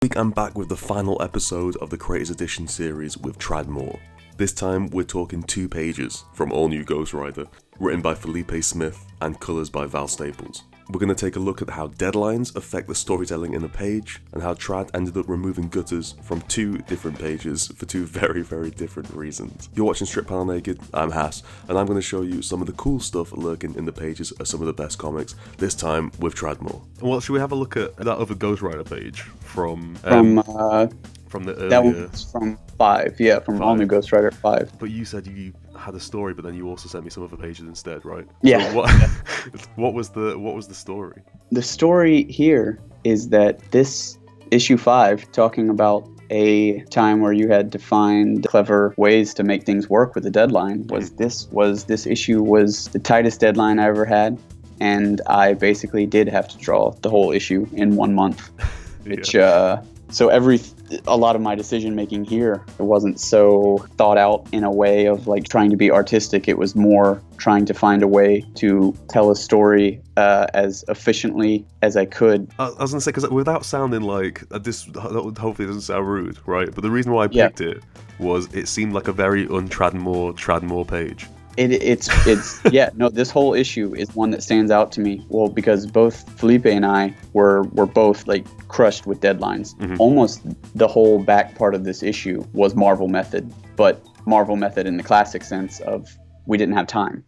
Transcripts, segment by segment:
This week I'm back with the final episode of the Creators Edition series with Tradmore. This time we're talking 2 pages from All New Ghost Rider, written by Felipe Smith and colours by Val Staples. We're going to take a look at how deadlines affect the storytelling in a page, and how Trad ended up removing gutters from 2 different pages for 2 very, very different reasons. You're watching Strip Panel Naked, I'm Hass, and I'm going to show you some of the cool stuff lurking in the pages of some of the best comics, this time with Tradmore. Well, should we have a look at that other Ghost Rider page from the earlier... That one's from 5, from 5. All New Ghost Rider 5. But you said you had a story, but then you also sent me some other pages instead, right? Yeah. So what was the story? The story here is that this issue 5, talking about a time where you had to find clever ways to make things work with a deadline, this issue was the tightest deadline I ever had, and I basically did have to draw the whole issue in 1 month, which so a lot of my decision making here, it wasn't so thought out in a way of like trying to be artistic. It was more trying to find a way to tell a story as efficiently as I could. I was gonna say, because without sounding like this, hopefully it doesn't sound rude, right? But the reason why I picked it was it seemed like a very un-Tradmore page. This whole issue is one that stands out to me. Well, because both Felipe and I were both like crushed with deadlines. Mm-hmm. Almost the whole back part of this issue was Marvel Method, but Marvel Method in the classic sense of we didn't have time.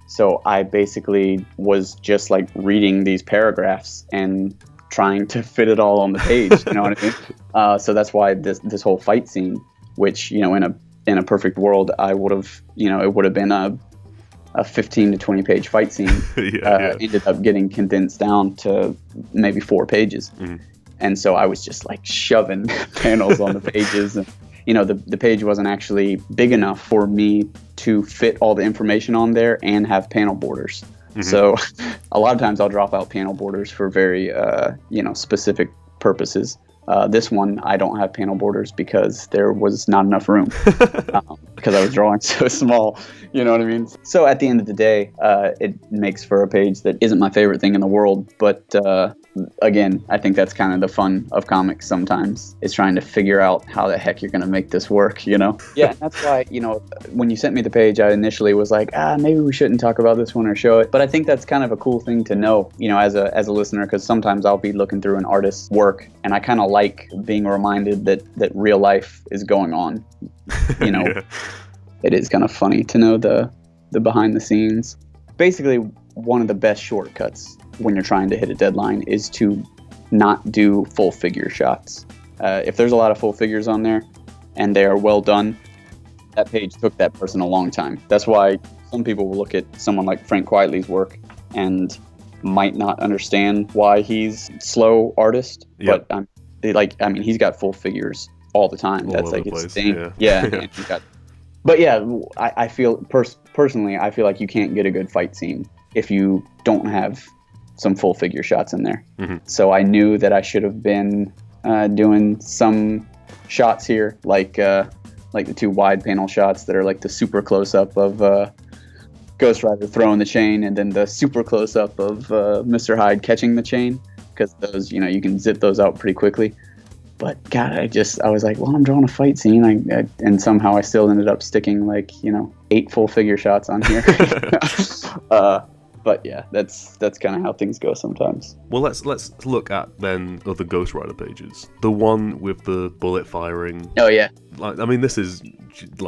So I basically was just like reading these paragraphs and trying to fit it all on the page. You know what I mean? So that's why this whole fight scene, which in a perfect world, I would have, it would have been a 15 to 20 page fight scene. Ended up getting condensed down to maybe 4 pages. Mm-hmm. And so I was just like shoving panels on the pages. And, the page wasn't actually big enough for me to fit all the information on there and have panel borders. Mm-hmm. So a lot of times I'll drop out panel borders for very, specific purposes. This one, I don't have panel borders because there was not enough room because I was drawing so small, you know what I mean? So at the end of the day, it makes for a page that isn't my favorite thing in the world. But again, I think that's kind of the fun of comics sometimes, is trying to figure out how the heck you're going to make this work, Yeah, and that's why, when you sent me the page, I initially was like, maybe we shouldn't talk about this one or show it. But I think that's kind of a cool thing to know, as a listener, because sometimes I'll be looking through an artist's work and I kind of like being reminded that real life is going on. It is kind of funny to know the behind the scenes. Basically, one of the best shortcuts when you're trying to hit a deadline is to not do full figure shots. If there's a lot of full figures on there and they are well done, that page took that person a long time. That's why some people will look at someone like Frank Quitely's work and might not understand why he's slow artist. Yep. But he's got full figures all the time. That's like his thing. Yeah. But yeah, I feel personally, I feel like you can't get a good fight scene if you don't have some full figure shots in there. Mm-hmm. So I knew that I should have been doing some shots here, like the 2 wide panel shots that are like the super close up of Ghost Rider throwing the chain, and then the super close up of Mr. Hyde catching the chain, because those, you can zip those out pretty quickly. But God, I was like, well, I'm drawing a fight scene, and somehow I still ended up sticking 8 full figure shots on here. But yeah, that's kind of how things go sometimes. Well, let's look at then other Ghost Rider pages. The one with the bullet firing. Oh yeah. This is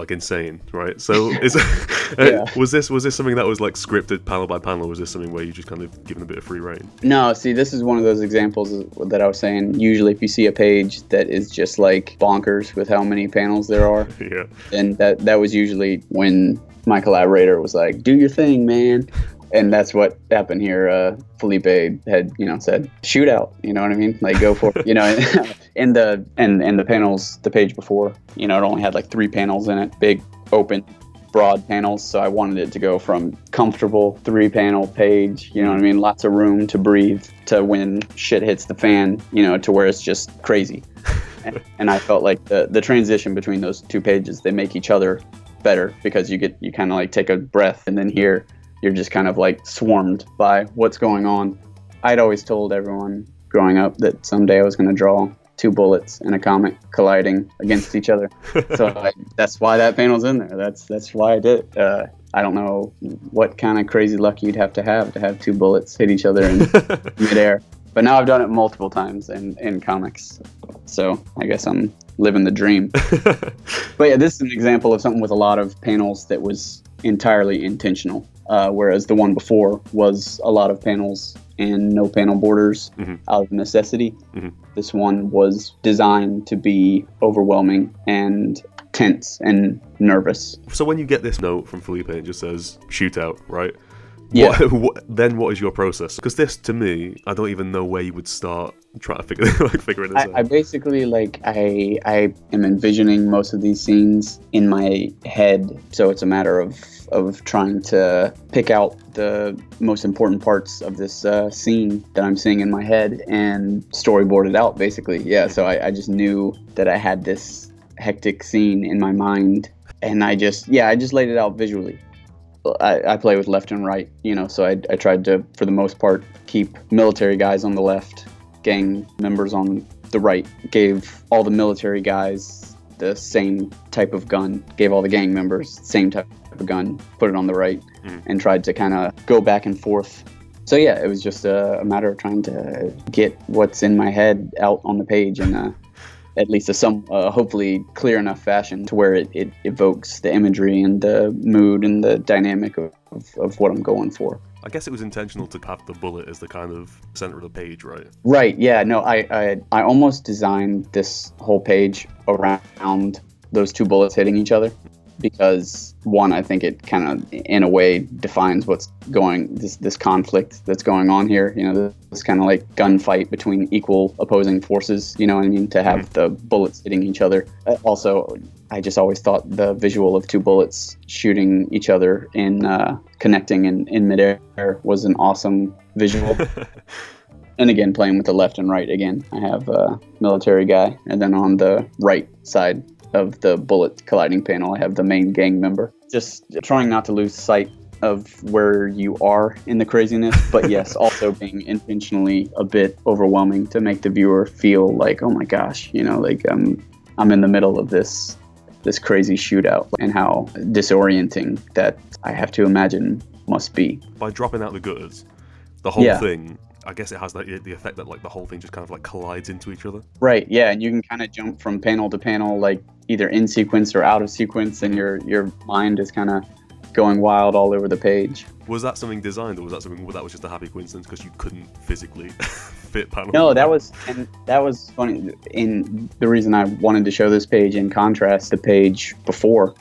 insane, right? So was this something that was scripted panel by panel, or was this something where you just kind of given a bit of free reign? No, see, this is one of those examples that I was saying. Usually, if you see a page that is just bonkers with how many panels there are, and that was usually when my collaborator was like, "Do your thing, man." And that's what happened here. Felipe had, said, shoot out, you know what I mean? Go for it, and the panels, the page before, it only had 3 panels in it, big, open, broad panels. So I wanted it to go from comfortable 3-panel page, you know what I mean? Lots of room to breathe, to when shit hits the fan, to where it's just crazy. And I felt like the transition between those 2 pages, they make each other better, because you kind of take a breath, and then here, you're just kind of swarmed by what's going on. I'd always told everyone growing up that someday I was going to draw two bullets in a comic colliding against each other. So that's why that panel's in there. That's why I did it. I don't know what kind of crazy luck you'd have to have two bullets hit each other in midair. But now I've done it multiple times in comics. So I guess I'm living the dream. But yeah, this is an example of something with a lot of panels that was entirely intentional. Whereas the one before was a lot of panels and no panel borders out of necessity. This one was designed to be overwhelming and tense and nervous. So when you get this note from Felipe, it just says shootout, right? Yeah. What is your process? Because this, to me, I don't even know where you would start trying to figure this out. I basically, I am envisioning most of these scenes in my head, so it's a matter of trying to pick out the most important parts of this scene that I'm seeing in my head and storyboard it out, basically. Yeah, so I just knew that I had this hectic scene in my mind, and I just laid it out visually. I play with left and right, so I tried to, for the most part, keep military guys on the left, gang members on the right. Gave all the military guys the same type of gun, gave all the gang members the same type of gun, put it on the right, and tried to kind of go back and forth. So yeah, it was just a matter of trying to get what's in my head out on the page in at least hopefully clear enough fashion to where it evokes the imagery and the mood and the dynamic of what I'm going for. I guess it was intentional to have the bullet as the kind of center of the page, right? Right, yeah. No, I almost designed this whole page around those two bullets hitting each other. Because one, I think it kind of, in a way, defines this conflict that's going on here. This kind of like gunfight between equal opposing forces. You know what I mean? To have the bullets hitting each other. Also, I just always thought the visual of two bullets shooting each other in connecting in midair was an awesome visual. And again, playing with the left and right again. I have a military guy, and then on the right side of the bullet colliding panel, I have the main gang member. Just trying not to lose sight of where you are in the craziness, but yes, also being intentionally a bit overwhelming to make the viewer feel like, oh my gosh, I'm in the middle of this crazy shootout, and how disorienting that I have to imagine must be. By dropping out the gutters, the whole thing, I guess it has the effect that the whole thing just kind of collides into each other. Right, yeah, and you can kind of jump from panel to panel, either in sequence or out of sequence, and your mind is kind of going wild all over the page. Was that something designed, or was that was just a happy coincidence because you couldn't physically fit panels? No, that was funny. In the reason I wanted to show this page in contrast, the page before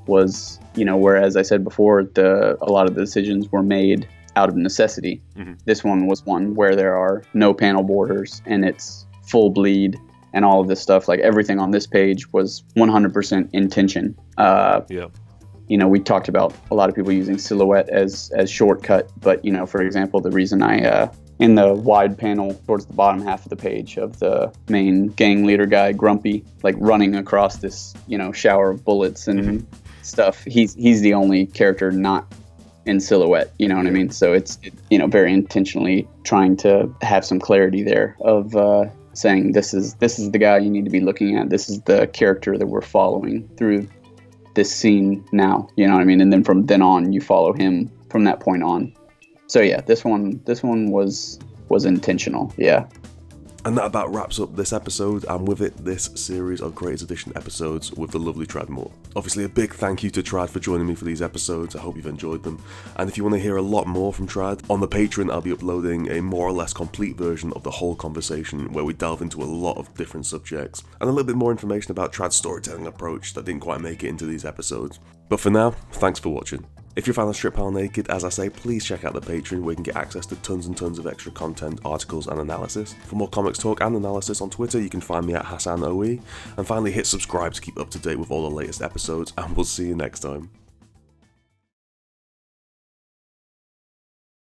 was, whereas I said before, a lot of the decisions were made out of necessity. This one was one where there are no panel borders and it's full bleed and all of this stuff. Everything on this page was 100% intention. We talked about a lot of people using silhouette as shortcut, but for example, the reason I in the wide panel towards the bottom half of the page of the main gang leader guy, Grumpy, running across this shower of bullets and stuff, he's the only character not in silhouette, you know what I mean? So it's very intentionally trying to have some clarity there of saying this is the guy you need to be looking at. This is the character that we're following through this scene now, you know what I mean? And then from then on, you follow him from that point on. So yeah, this one was intentional, yeah. And that about wraps up this episode, and with it, this series of Creators Edition episodes with the lovely Trad Moore. Obviously, a big thank you to Trad for joining me for these episodes. I hope you've enjoyed them. And if you want to hear a lot more from Trad, on the Patreon, I'll be uploading a more or less complete version of the whole conversation, where we delve into a lot of different subjects, and a little bit more information about Trad's storytelling approach that didn't quite make it into these episodes. But for now, thanks for watching. If you're a fan of Strip Pile Naked, as I say, please check out the Patreon where you can get access to tons and tons of extra content, articles and analysis. For more comics talk and analysis on Twitter, you can find me at HassanOE. And finally, hit subscribe to keep up to date with all the latest episodes, and we'll see you next time.